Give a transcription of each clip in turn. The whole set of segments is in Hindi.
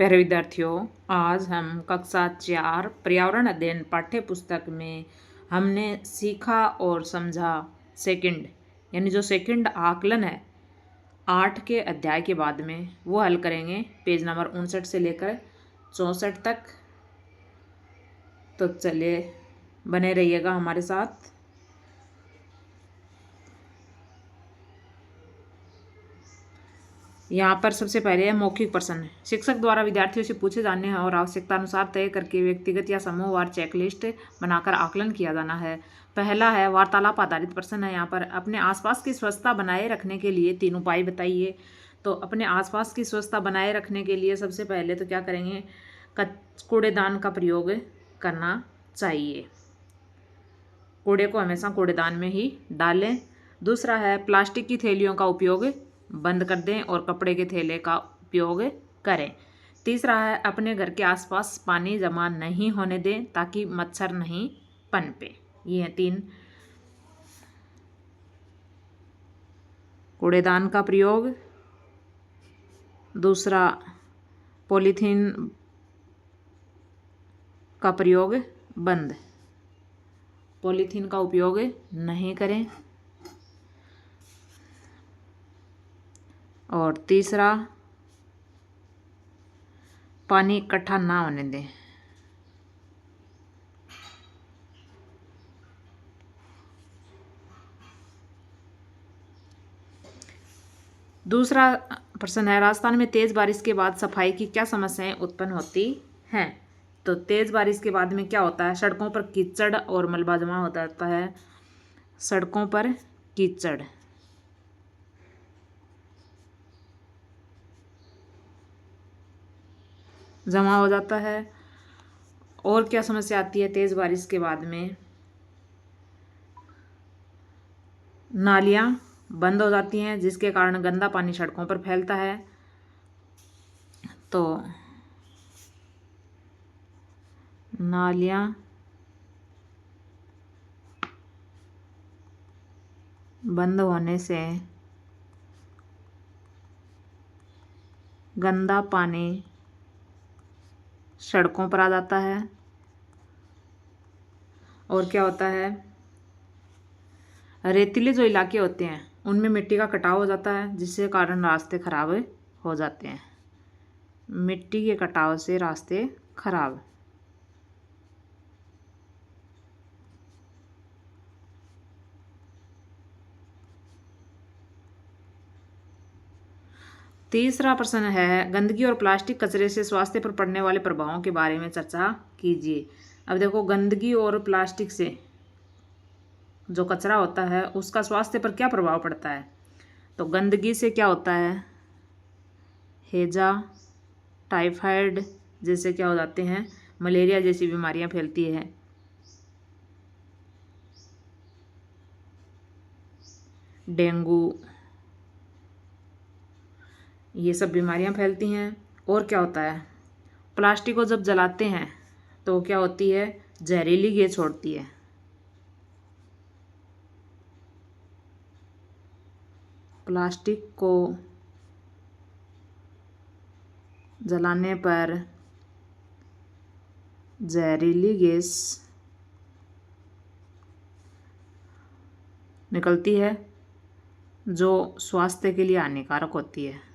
प्यारे विद्यार्थियों, आज हम कक्षा 4 पर्यावरण अध्ययन पाठ्य पुस्तक में हमने सीखा और समझा सेकंड यानी जो सेकंड आकलन है 8 के अध्याय के बाद में वो हल करेंगे पेज नंबर 59 से लेकर 64 तक। तो चलिए बने रहिएगा हमारे साथ। यहाँ पर सबसे पहले है मौखिक प्रश्न। शिक्षक द्वारा विद्यार्थियों से पूछे जाने और आवश्यकता अनुसार तय करके व्यक्तिगत या समूहवार चेकलिस्ट बनाकर आकलन किया जाना है। पहला है वार्तालाप आधारित प्रश्न है। यहाँ पर अपने आसपास की स्वच्छता बनाए रखने के लिए 3 उपाय बताइए। तो अपने आसपास की स्वच्छता बनाए रखने के लिए सबसे पहले तो क्या करेंगे, कूड़ेदान का प्रयोग करना चाहिए। कूड़े को हमेशा कूड़ेदान में ही डालें। दूसरा है प्लास्टिक की थैलियों का उपयोग बंद कर दें और कपड़े के थैले का उपयोग करें। तीसरा है अपने घर के आसपास पानी जमा नहीं होने दें ताकि मच्छर नहीं पनपे। ये हैं 3। कूड़ेदान का प्रयोग, दूसरा पॉलीथीन का प्रयोग बंद, पॉलीथीन का उपयोग नहीं करें, और तीसरा पानी इकट्ठा ना होने दें। दूसरा प्रश्न है राजस्थान में तेज बारिश के बाद सफाई की क्या समस्याएं उत्पन्न होती हैं। तो तेज बारिश के बाद में क्या होता है, सड़कों पर कीचड़ और मलबा जमा हो जाता है। सड़कों पर कीचड़, जमा हो जाता है। और क्या समस्या आती है तेज बारिश के बाद में, नालियाँ बंद हो जाती हैं जिसके कारण गंदा पानी सड़कों पर फैलता है। तो नालियाँ बंद होने से गंदा पानी सड़कों पर आ जाता है। और क्या होता है, रेतीले जो इलाके होते हैं उनमें मिट्टी का कटाव हो जाता है जिससे कारण रास्ते खराब हो जाते हैं। मिट्टी के कटाव से रास्ते खराब। तीसरा प्रश्न है गंदगी और प्लास्टिक कचरे से स्वास्थ्य पर पड़ने वाले प्रभावों के बारे में चर्चा कीजिए। अब देखो, गंदगी और प्लास्टिक से जो कचरा होता है उसका स्वास्थ्य पर क्या प्रभाव पड़ता है। तो गंदगी से क्या होता है, हैजा, टाइफाइड जैसे क्या हो जाते हैं, मलेरिया जैसी बीमारियां फैलती है। डेंगू, ये सब बीमारियां फैलती हैं। और क्या होता है, प्लास्टिक को जब जलाते हैं तो क्या होती है, जहरीली गैस छोड़ती है। प्लास्टिक को जलाने पर जहरीली गैस निकलती है जो स्वास्थ्य के लिए हानिकारक होती है।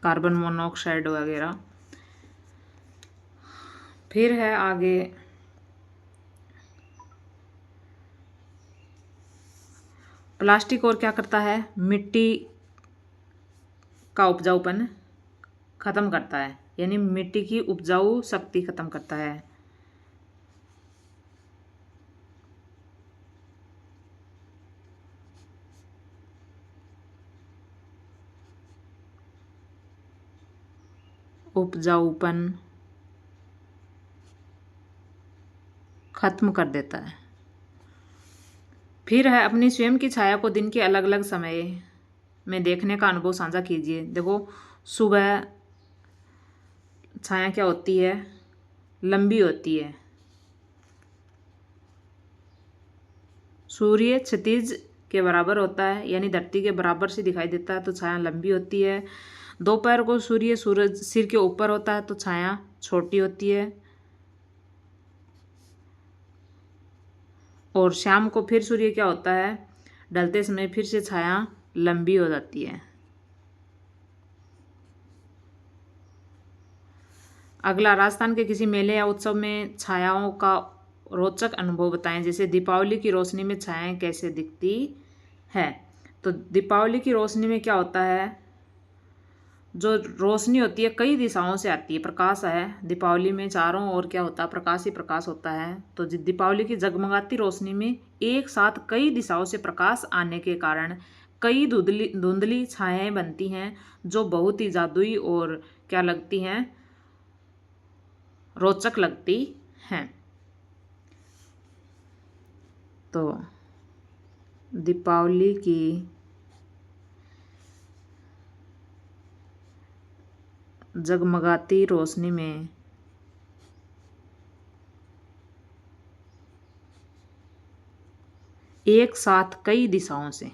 कार्बन मोनोऑक्साइड वगैरह। फिर है आगे प्लास्टिक और क्या करता है, मिट्टी का उपजाऊपन खत्म करता है, यानी मिट्टी की उपजाऊ शक्ति खत्म करता है। उपजाऊपन खत्म कर देता है। फिर है अपनी स्वयं की छाया को दिन के अलग अलग समय में देखने का अनुभव साझा कीजिए। देखो, सुबह छाया क्या होती है, लंबी होती है। सूर्य क्षितिज के बराबर होता है, यानी धरती के बराबर से दिखाई देता है तो छाया लंबी होती है। दोपहर को सूर्य सूरज सिर के ऊपर होता है तो छाया छोटी होती है। और शाम को फिर सूर्य क्या होता है, ढलते समय फिर से छाया लंबी हो जाती है। अगला, राजस्थान के किसी मेले या उत्सव में छायाओं का रोचक अनुभव बताएं। जैसे दीपावली की रोशनी में छायाएं कैसे दिखती है। तो दीपावली की रोशनी में क्या होता है, जो रोशनी होती है कई दिशाओं से आती है, प्रकाश है। दीपावली में चारों ओर क्या होता है, प्रकाश ही प्रकाश होता है। तो दीपावली की जगमगाती रोशनी में एक साथ कई दिशाओं से प्रकाश आने के कारण कई धुंधली धुंधली छायाएं बनती हैं, जो बहुत ही जादुई और क्या लगती हैं, रोचक लगती हैं। तो दीपावली की जगमगाती रोशनी में एक साथ कई दिशाओं से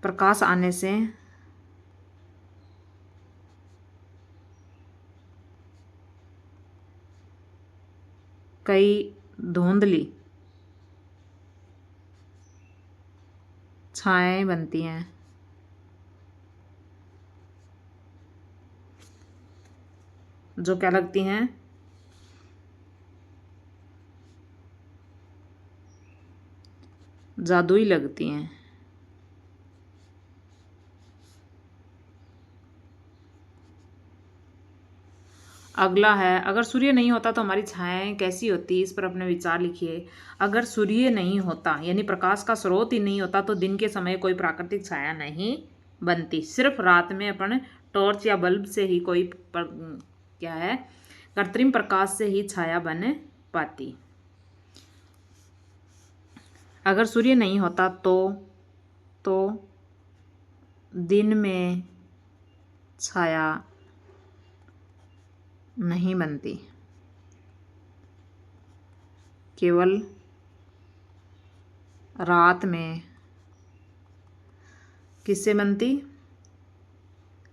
प्रकाश आने से कई धुंधली छायाएं बनती हैं, जो क्या लगती हैं, जादुई लगती हैं। अगला है, अगर सूर्य नहीं होता तो हमारी छायाएं कैसी होती, इस पर अपने विचार लिखिए। अगर सूर्य नहीं होता यानी प्रकाश का स्रोत ही नहीं होता तो दिन के समय कोई प्राकृतिक छाया नहीं बनती। सिर्फ रात में अपन टॉर्च या बल्ब से ही कोई क्या है, कृत्रिम प्रकाश से ही छाया बन पाती। अगर सूर्य नहीं होता तो दिन में छाया नहीं बनती, केवल रात में किससे बनती,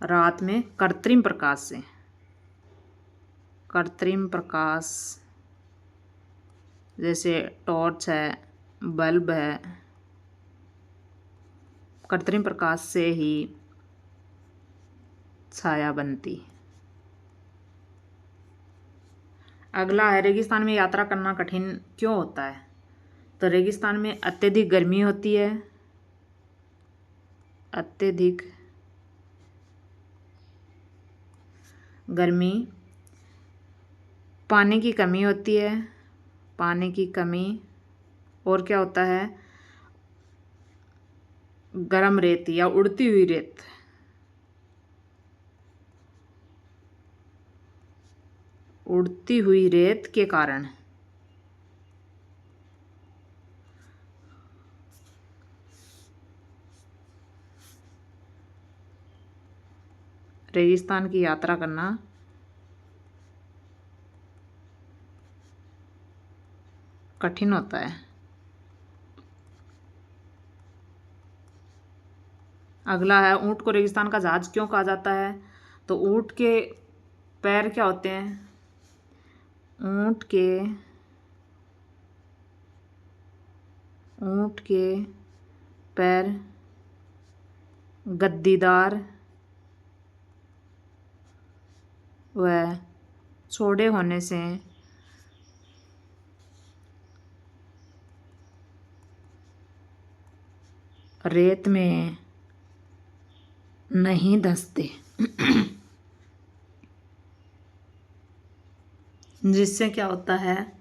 रात में कृत्रिम प्रकाश से। कृत्रिम प्रकाश जैसे टॉर्च है, बल्ब है, कृत्रिम प्रकाश से ही छाया बनती। अगला है, रेगिस्तान में यात्रा करना कठिन क्यों होता है। तो रेगिस्तान में अत्यधिक गर्मी होती है, अत्यधिक गर्मी, पानी की कमी होती है, पानी की कमी, और क्या होता है, गर्म रेत या उड़ती हुई रेत, उड़ती हुई रेत के कारण रेगिस्तान की यात्रा करना कठिन होता है। अगला है, ऊंट को रेगिस्तान का जहाज क्यों कहा जाता है। तो ऊंट के पैर क्या होते हैं, ऊंट के पैर गद्दीदार व चौड़े होने से रेत में नहीं धंसते, जिससे क्या होता है,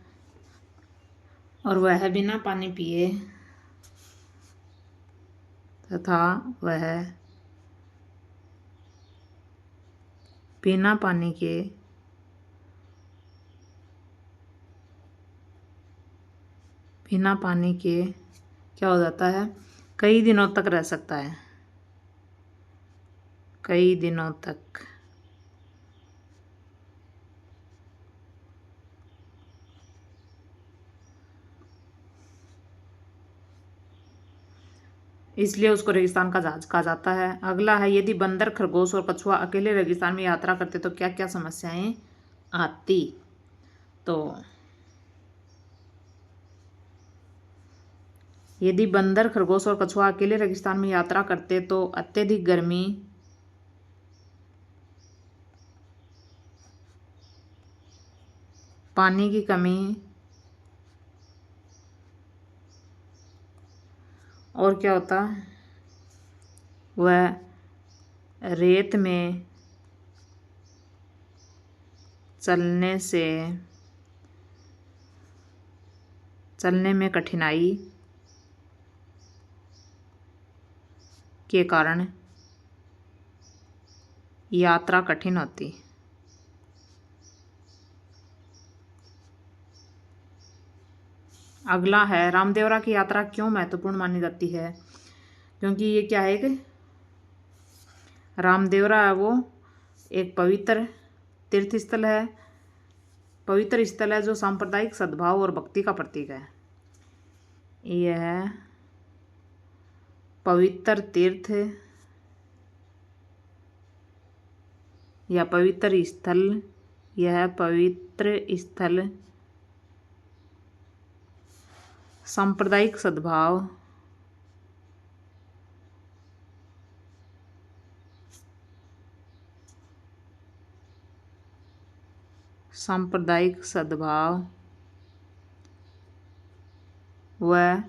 और वह बिना पानी पिए तथा वह बिना पानी के क्या हो जाता है, कई दिनों तक रह सकता है, कई दिनों तक। इसलिए उसको रेगिस्तान का जहाज कहा जाता है। अगला है, यदि बंदर, खरगोश और कछुआ अकेले रेगिस्तान में यात्रा करते तो क्या क्या समस्याएं आती। तो यदि बंदर, खरगोश और कछुआ अकेले रेगिस्तान में यात्रा करते तो अत्यधिक गर्मी, पानी की कमी और क्या होता, वह रेत में चलने में कठिनाई के कारण यात्रा कठिन होती। अगला है, रामदेवरा की यात्रा क्यों महत्वपूर्ण मानी जाती है। क्योंकि ये क्या है कि रामदेवरा है वो एक पवित्र तीर्थ स्थल है, पवित्र स्थल है जो सांप्रदायिक सद्भाव और भक्ति का प्रतीक है। यह पवित्र तीर्थ या पवित्र स्थल, यह पवित्र स्थल सांप्रदायिक सद्भाव, व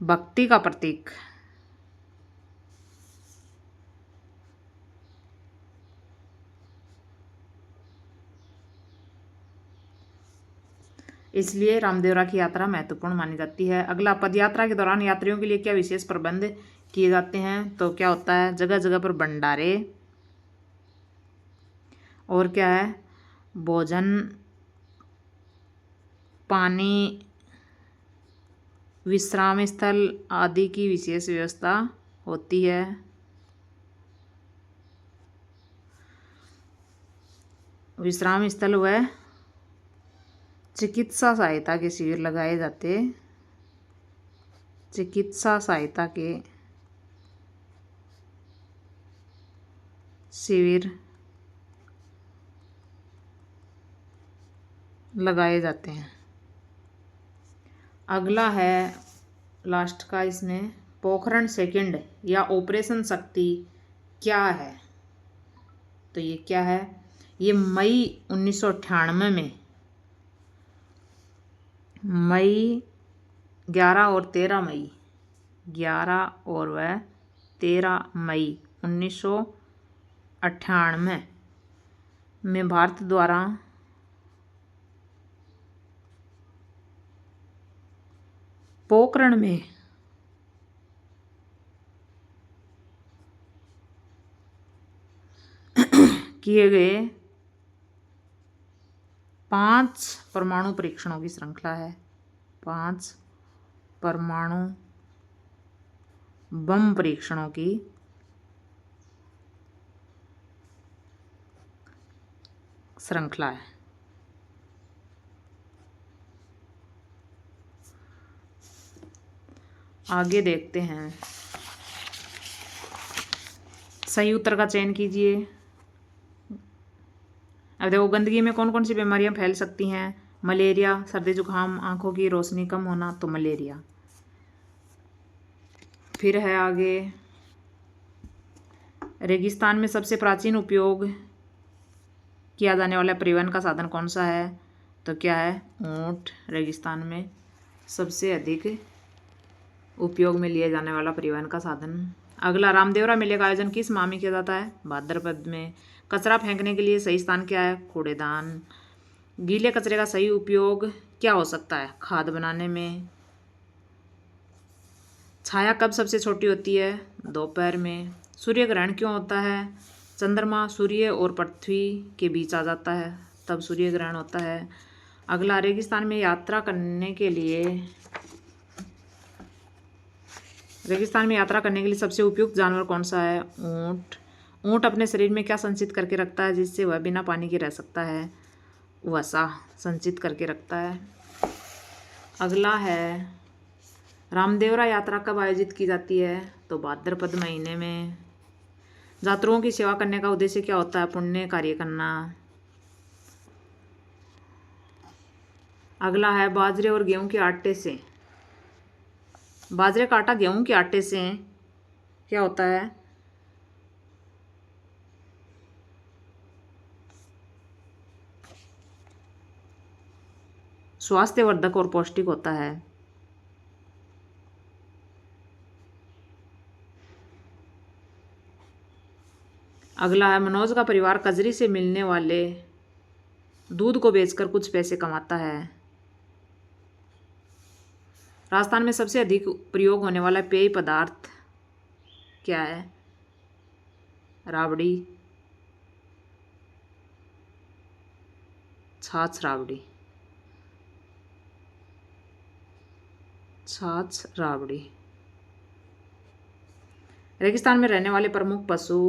भक्ति का प्रतीक। इसलिए रामदेवरा की यात्रा महत्वपूर्ण मानी जाती है। अगला, पदयात्रा के दौरान यात्रियों के लिए क्या विशेष प्रबंध किए जाते हैं। तो क्या होता है, जगह जगह पर भंडारे और क्या है, भोजन, पानी, विश्राम स्थल आदि की विशेष व्यवस्था होती है। विश्राम स्थल व चिकित्सा सहायता के शिविर लगाए जाते, चिकित्सा सहायता के शिविर लगाए जाते हैं। अगला है लास्ट का इसमें, पोखरण सेकंड या ऑपरेशन शक्ति क्या है। तो ये क्या है, ये मई 1998 में, मई 11 और 13 मई 11 और वह 13 मई 1998 में भारत द्वारा पोखरण में किए गए 5 परमाणु परीक्षणों की श्रृंखला है। 5 परमाणु बम परीक्षणों की श्रृंखला है। आगे देखते हैं, सही उत्तर का चयन कीजिए। अब देखो, गंदगी में कौन कौन सी बीमारियां फैल सकती हैं। मलेरिया, सर्दी जुकाम, आंखों की रोशनी कम होना, तो मलेरिया। फिर है आगे, रेगिस्तान में सबसे प्राचीन उपयोग किया जाने वाला परिवहन का साधन कौन सा है। तो क्या है, ऊंट रेगिस्तान में सबसे अधिक उपयोग में लिए जाने वाला परिवहन का साधन। अगला, रामदेवरा मेले का आयोजन किस माह में किया जाता है। भाद्रपद में। कचरा फेंकने के लिए सही स्थान क्या है, कूड़ेदान। गीले कचरे का सही उपयोग क्या हो सकता है, खाद बनाने में। छाया कब सबसे छोटी होती है, दोपहर में। सूर्य ग्रहण क्यों होता है, चंद्रमा सूर्य और पृथ्वी के बीच आ जाता है तब सूर्य ग्रहण होता है। अगला, रेगिस्तान में यात्रा करने के लिए सबसे उपयुक्त जानवर कौन सा है, ऊंट। ऊंट अपने शरीर में क्या संचित करके रखता है जिससे वह बिना पानी के रह सकता है, वसा संचित करके रखता है। अगला है, रामदेवरा यात्रा कब आयोजित की जाती है? तो भाद्रपद महीने में। यात्रुओं की सेवा करने का उद्देश्य क्या होता है? पुण्य कार्य करना। अगला है बाजरे और गेहूं के आटे से। बाजरे का आटा गेहूं के आटे से क्या होता है? स्वास्थ्यवर्धक और पौष्टिक होता है। अगला है मनोज का परिवार कजरी से मिलने वाले दूध को बेचकर कुछ पैसे कमाता है। राजस्थान में सबसे अधिक प्रयोग होने वाला पेय पदार्थ क्या है? राबड़ी, छाछ राबड़ी, छाछ राबड़ी। रेगिस्तान में रहने वाले प्रमुख पशु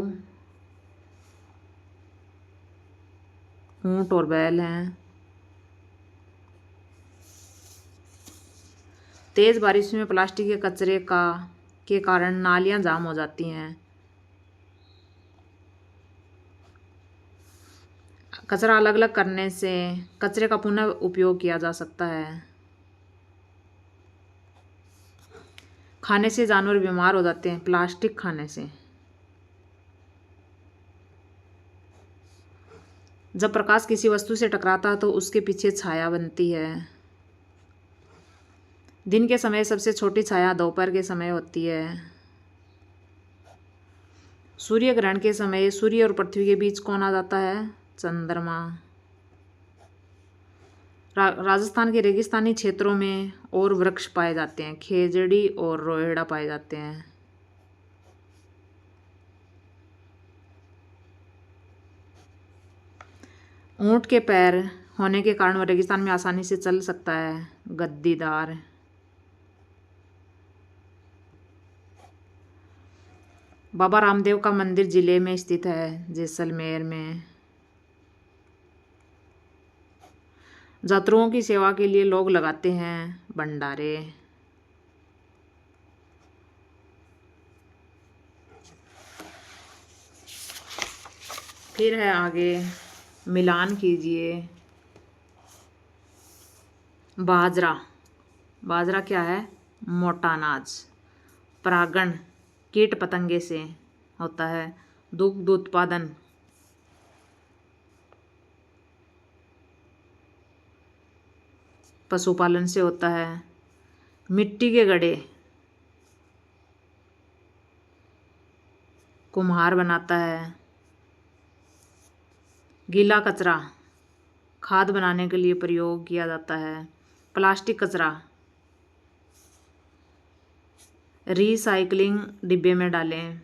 ऊंट और बैल हैं। तेज बारिश में प्लास्टिक के कचरे के कारण नालियां जाम हो जाती हैं। कचरा अलग अलग करने से कचरे का पुनः उपयोग किया जा सकता है। खाने से जानवर बीमार हो जाते हैं, प्लास्टिक खाने से। जब प्रकाश किसी वस्तु से टकराता है तो उसके पीछे छाया बनती है। दिन के समय सबसे छोटी छाया दोपहर के समय होती है। सूर्य ग्रहण के समय सूर्य और पृथ्वी के बीच कौन आ जाता है? चंद्रमा। राजस्थान के रेगिस्तानी क्षेत्रों में और वृक्ष पाए जाते हैं, खेजड़ी और रोहिड़ा पाए जाते हैं। ऊंट के पैर होने के कारण वह रेगिस्तान में आसानी से चल सकता है, गद्दीदार। बाबा रामदेव का मंदिर जिले में स्थित है, जैसलमेर में। यात्रुओं की सेवा के लिए लोग लगाते हैं भंडारे। फिर है आगे मिलान कीजिए। बाजरा। बाजरा क्या है? मोटा अनाज। परागण कीट पतंगे से होता है। दुग्ध उत्पादन पशुपालन से होता है। मिट्टी के घड़े कुम्हार बनाता है। गीला कचरा खाद बनाने के लिए प्रयोग किया जाता है। प्लास्टिक कचरा रिसाइकलिंग डिब्बे में डालें।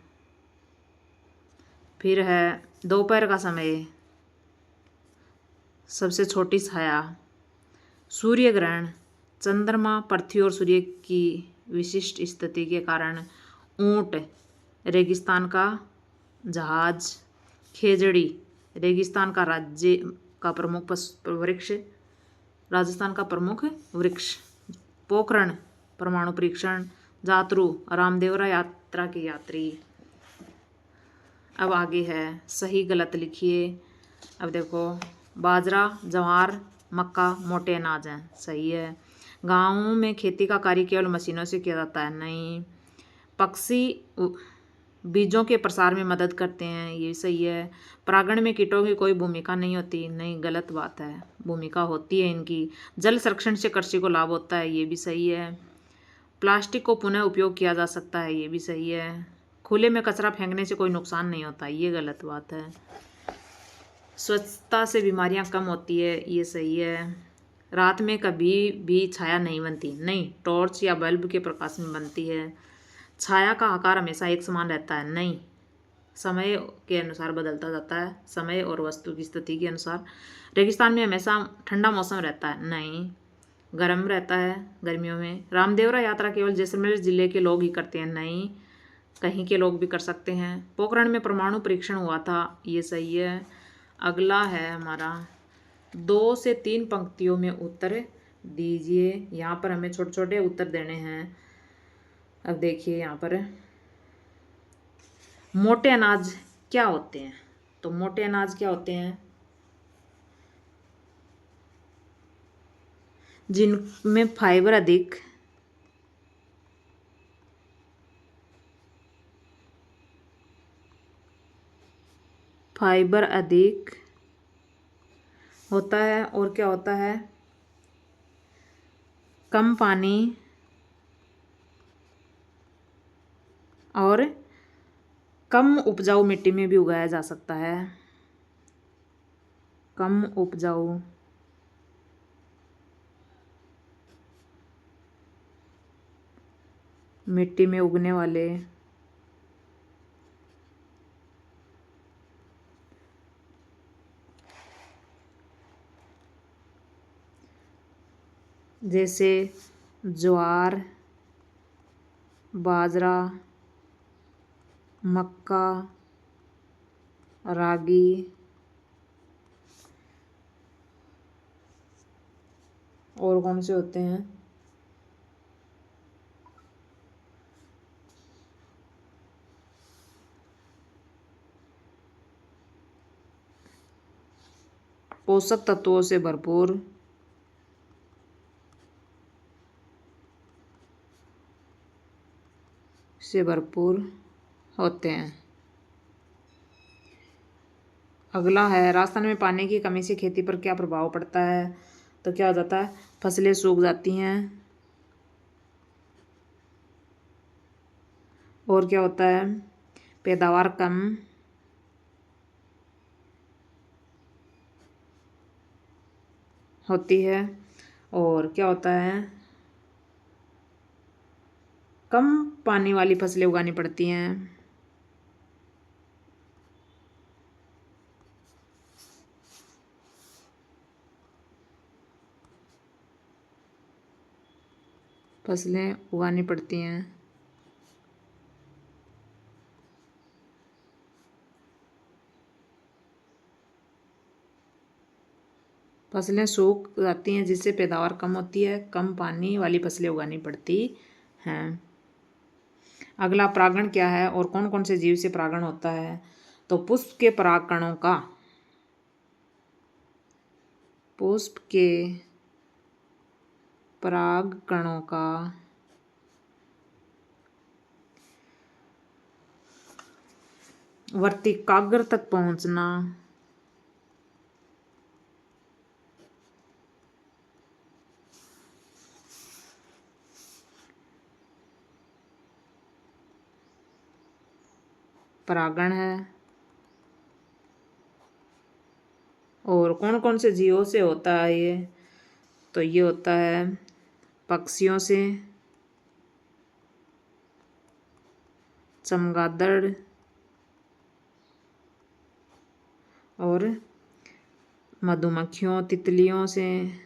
फिर है दोपहर का समय सबसे छोटी छाया। सूर्य ग्रहण चंद्रमा, पृथ्वी और सूर्य की विशिष्ट स्थिति के कारण ऊंट रेगिस्तान का जहाज। खेजड़ी रेगिस्तान का राज्य का प्रमुख वृक्ष, राजस्थान का प्रमुख वृक्ष। पोखरण परमाणु परीक्षण। यात्रु रामदेवरा यात्रा के यात्री। अब आगे है सही गलत लिखिए। अब देखो बाजरा, ज्वार, मक्का मोटे अनाज हैं, सही है। गाँवों में खेती का कार्य केवल मशीनों से किया जाता है, नहीं। पक्षी बीजों के प्रसार में मदद करते हैं, ये सही है। परागण में कीटों की कोई भूमिका नहीं होती, नहीं, गलत बात है, भूमिका होती है इनकी। जल संरक्षण से कृषि को लाभ होता है, ये भी सही है। प्लास्टिक को पुनः उपयोग किया जा सकता है, ये भी सही है। खुले में कचरा फेंकने से कोई नुकसान नहीं होता, ये गलत बात है। स्वच्छता से बीमारियां कम होती है, ये सही है। रात में कभी भी छाया नहीं बनती, नहीं, टॉर्च या बल्ब के प्रकाश में बनती है। छाया का आकार हमेशा एक समान रहता है, नहीं, समय के अनुसार बदलता जाता है, समय और वस्तु की स्थिति के अनुसार। रेगिस्तान में हमेशा ठंडा मौसम रहता है, नहीं, गर्म रहता है गर्मियों में। रामदेवरा यात्रा केवल जैसलमेर जिले के लोग ही करते हैं, नहीं, कहीं के लोग भी कर सकते हैं। पोखरण में परमाणु परीक्षण हुआ था, ये सही है। अगला है हमारा 2 से 3 पंक्तियों में उत्तर दीजिए। यहाँ पर हमें छोटे छोटे उत्तर देने हैं। अब देखिए यहाँ पर मोटे अनाज क्या होते हैं। तो मोटे अनाज क्या होते हैं? जिनमें फाइबर अधिक, फाइबर अधिक होता है, और क्या होता है, कम पानी और कम उपजाऊ मिट्टी में भी उगाया जा सकता है। कम उपजाऊ मिट्टी में उगने वाले जैसे ज्वार, बाजरा, मक्का, रागी, और कौन से होते हैं, पोषक तत्वों से भरपूर होते हैं। अगला है, राजस्थान में पानी की कमी से खेती पर क्या प्रभाव पड़ता है? तो क्या हो जाता है, फसलें सूख जाती हैं, और क्या होता है, पैदावार कम होती है, और क्या होता है, कम पानी वाली फसलें उगानी पड़ती हैं। फसलें उगानी पड़ती हैं। फसलें सूख जाती हैं जिससे पैदावार कम होती है, कम पानी वाली फसलें उगानी पड़ती हैं। अगला, परागण क्या है और कौन कौन से जीव से परागण होता है? तो पुष्प के परागकणों का वर्तिकाग्र तक पहुंचना परागण है। और कौन कौन से जीवों से होता है ये? तो ये होता है पक्षियों से, चमगादड़ और मधुमक्खियों, तितलियों से,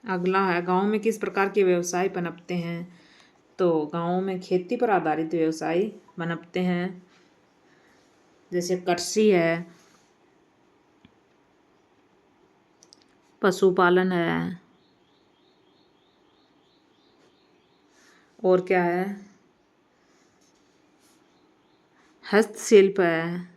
अगला है, गांव में किस प्रकार के व्यवसाय पनपते हैं? तो गांव में खेती पर आधारित व्यवसाय पनपते हैं, जैसे कृषि है, पशुपालन है, और क्या है, हस्तशिल्प है।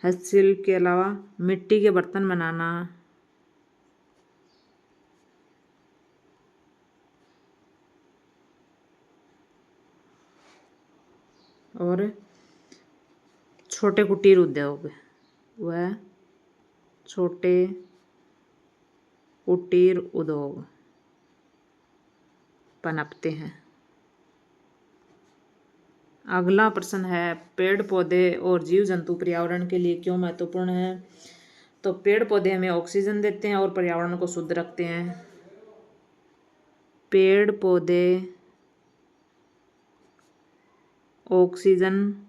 हस्तशिल्प के अलावा मिट्टी के बर्तन बनाना, और छोटे कुटीर उद्योग, वह छोटे कुटीर उद्योग पनपते हैं। अगला प्रश्न है, पेड़ पौधे और जीव जंतु पर्यावरण के लिए क्यों महत्वपूर्ण हैं? तो पेड़ पौधे हमें ऑक्सीजन देते हैं और पर्यावरण को शुद्ध रखते हैं। पेड़ पौधे ऑक्सीजन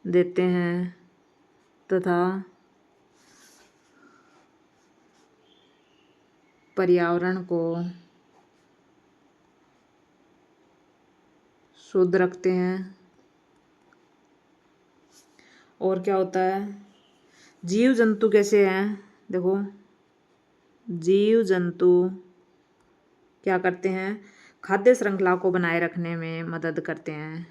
देते हैं तथा पर्यावरण को शुद्ध रखते हैं। और क्या होता है, जीव जंतु कैसे हैं, देखो जीव जंतु क्या करते हैं, खाद्य श्रृंखला को बनाए रखने में मदद करते हैं।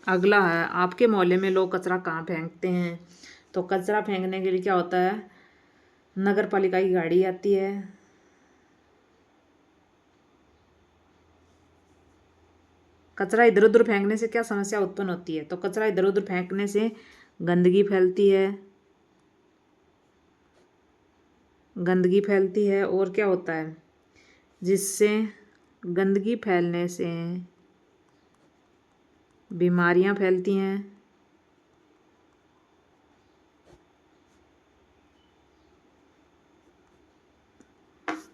अगला है, आपके मोहल्ले में लोग कचरा कहाँ फेंकते हैं। तो कचरा फेंकने के लिए क्या होता है, नगर पालिका की गाड़ी आती है। कचरा इधर उधर फेंकने से क्या समस्या उत्पन्न होती है, तो कचरा इधर उधर फेंकने से गंदगी फैलती है, गंदगी फैलती है। और क्या होता है, जिससे गंदगी फैलने से बीमारियां फैलती हैं।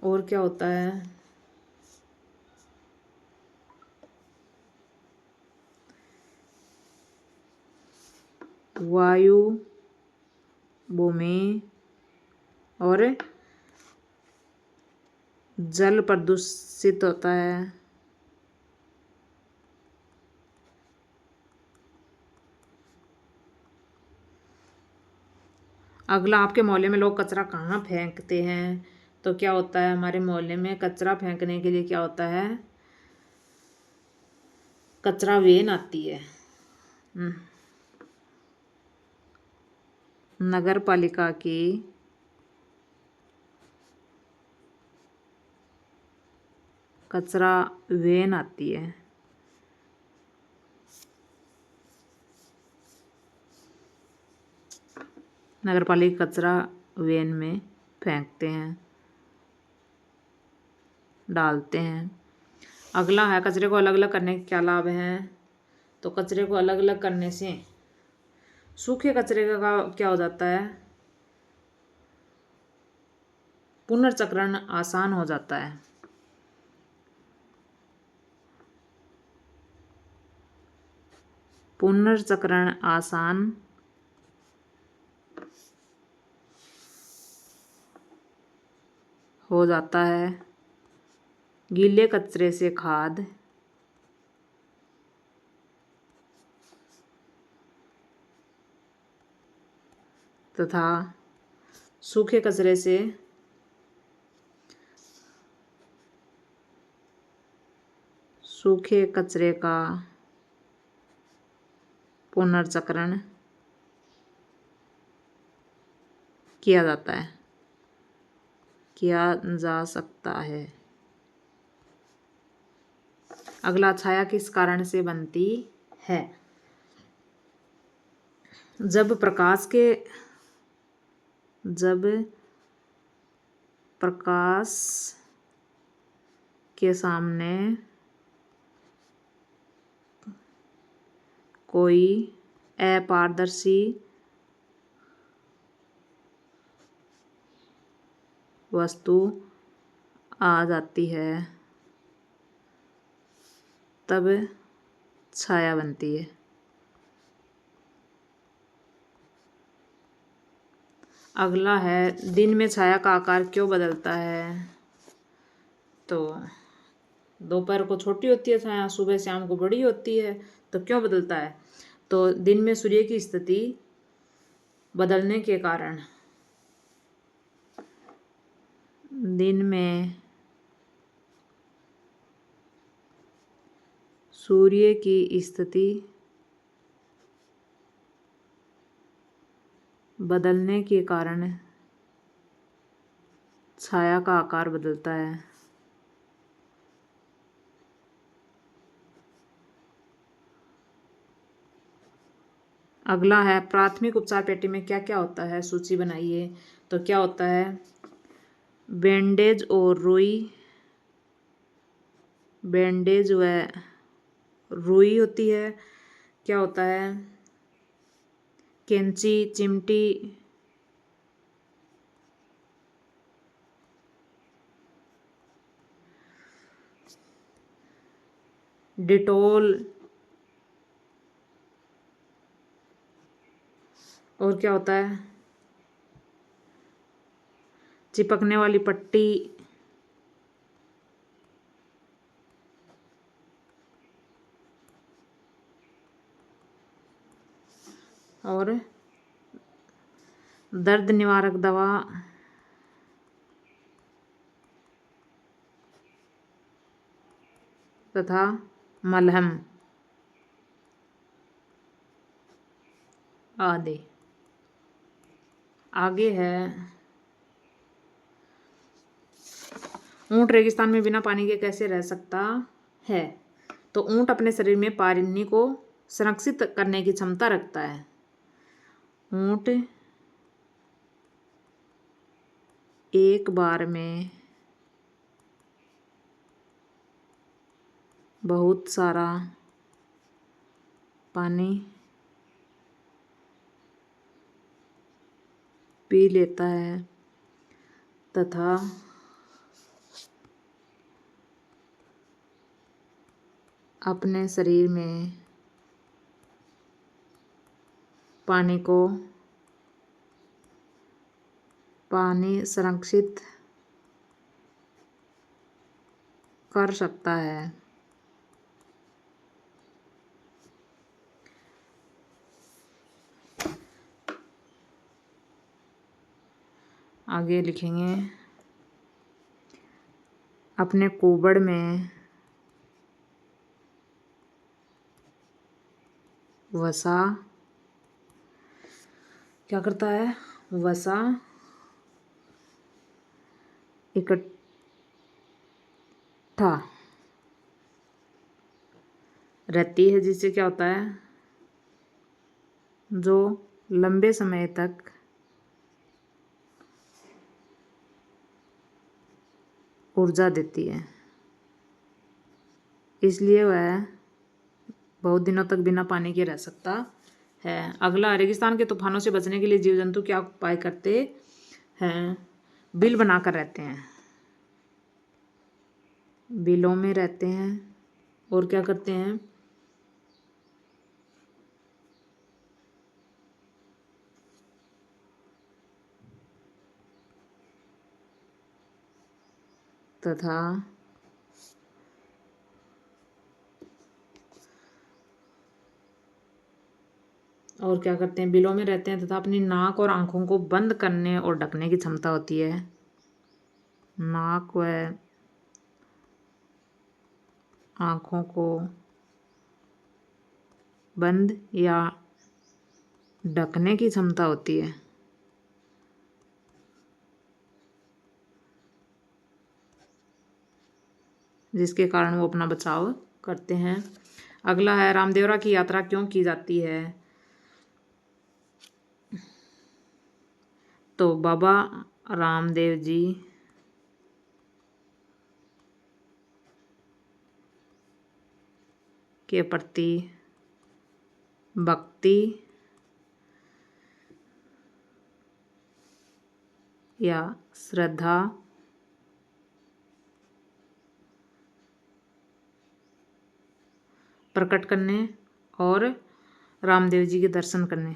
और क्या होता है, वायु, भूमि और जल प्रदूषित होता है। अगला, आपके मोहल्ले में लोग कचरा कहाँ फेंकते हैं। तो क्या होता है, हमारे मोहल्ले में कचरा फेंकने के लिए क्या होता है, कचरा वैन आती है। नगर पालिका की कचरा वैन आती है। नगर पालिका कचरा वैन में फेंकते हैं, डालते हैं। अगला है, कचरे को अलग अलग करने के क्या लाभ हैं। तो कचरे को अलग अलग करने से सूखे कचरे का क्या हो जाता है, पुनर्चक्रण आसान हो जाता है। पुनर्चक्रण आसान हो जाता है। गीले कचरे से खाद तथा सूखे कचरे से सूखे कचरे का पुनर्चक्रण किया जाता है, किया जा सकता है। अगला, छाया किस कारण से बनती है। जब प्रकाश के सामने कोई अपारदर्शी वस्तु आ जाती है, तब छाया बनती है। अगला है, दिन में छाया का आकार क्यों बदलता है। तो दोपहर को छोटी होती है छाया, सुबह शाम को बड़ी होती है। तो क्यों बदलता है, तो दिन में सूर्य की स्थिति बदलने के कारण, दिन में सूर्य की स्थिति बदलने के कारण छाया का आकार बदलता है। अगला है, प्राथमिक उपचार पेटी में क्या क्या होता है, सूची बनाइए। तो क्या होता है, बैंडेज और रुई, बैंडेज व रुई होती है। क्या होता है, कैंची, चिमटी, डिटोल, और क्या होता है? चिपकने वाली पट्टी, और दर्द निवारक दवा, तथा मलहम आदि। आगे है, ऊंट रेगिस्तान में बिना पानी के कैसे रह सकता है? तो ऊंट अपने शरीर में पानी को संरक्षित करने की क्षमता रखता है। ऊंट एक बार में बहुत सारा पानी पी लेता है तथा अपने शरीर में पानी संरक्षित कर सकता है। आगे लिखेंगे, अपने कुबड़ में वसा क्या करता है? वसा इकट्ठा रहती है, जिससे क्या होता है? जो लंबे समय तक ऊर्जा देती है, इसलिए वह बहुत दिनों तक बिना पानी के रह सकता है। अगला, रेगिस्तान के तूफानों से बचने के लिए जीव जंतु क्या उपाय करते हैं? बिल बनाकर रहते हैं, बिलों में रहते हैं। और क्या करते हैं? तथा और क्या करते हैं? बिलों में रहते हैं तथा अपनी नाक और आंखों को बंद करने और ढकने की क्षमता होती है। नाक व आंखों को बंद या ढकने की क्षमता होती है, जिसके कारण वो अपना बचाव करते हैं। अगला है, रामदेवरा की यात्रा क्यों की जाती है? तो बाबा रामदेव जी के प्रति भक्ति या श्रद्धा प्रकट करने और रामदेव जी के दर्शन करने।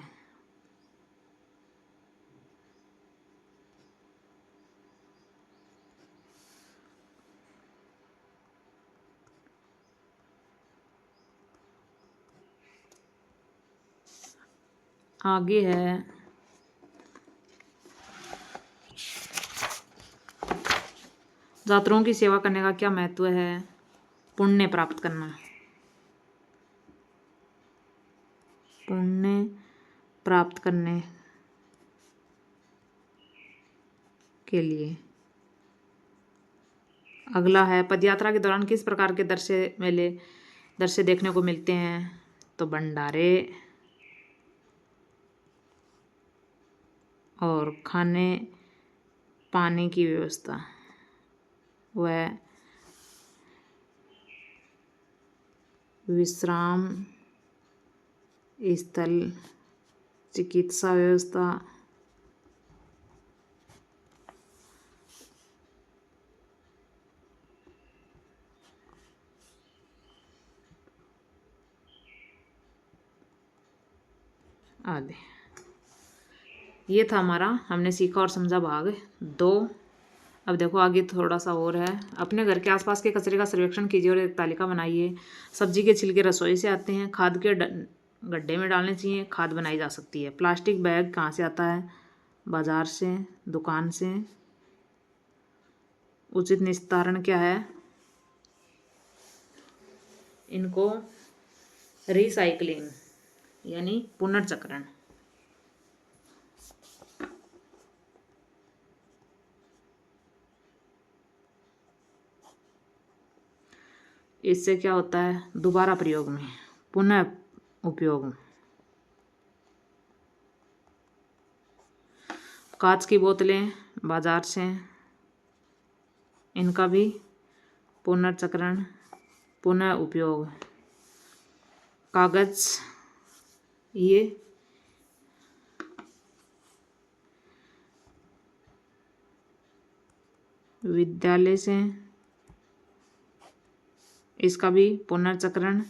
आगे है, यात्रियों की सेवा करने का क्या महत्व है? पुण्य प्राप्त करना, पुण्य प्राप्त करने के लिए। अगला है, पदयात्रा के दौरान किस प्रकार के दृश्य देखने को मिलते हैं? तो भंडारे और खाने पानी की व्यवस्था, वह विश्राम स्थल, चिकित्सा व्यवस्था, आदि। ये था हमारा हमने सीखा और समझा भाग 2। अब देखो आगे थोड़ा सा और है। अपने घर के आसपास के कचरे का सर्वेक्षण कीजिए और एक तालिका बनाइए। सब्जी के छिलके रसोई से आते हैं, खाद के गड्ढे में डालने चाहिए, खाद बनाई जा सकती है। प्लास्टिक बैग कहाँ से आता है? बाजार से, दुकान से। उचित निस्तारण क्या है? इनको रिसाइकलिंग यानी पुनर्चक्रण। इससे क्या होता है? दोबारा प्रयोग में, पुनः उपयोग। कांच की बोतलें बाजार से, इनका भी पुनर्चक्रण, पुनः उपयोग। कागज ये विद्यालय से, इसका भी पुनर्चक्रण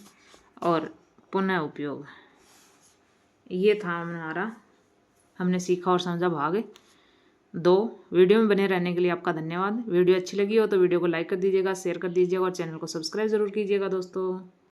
और पुनः उपयोग। ये था हमारा हमने सीखा और समझा भाग 2। वीडियो में बने रहने के लिए आपका धन्यवाद। वीडियो अच्छी लगी हो तो वीडियो को लाइक कर दीजिएगा, शेयर कर दीजिएगा और चैनल को सब्सक्राइब ज़रूर कीजिएगा दोस्तों।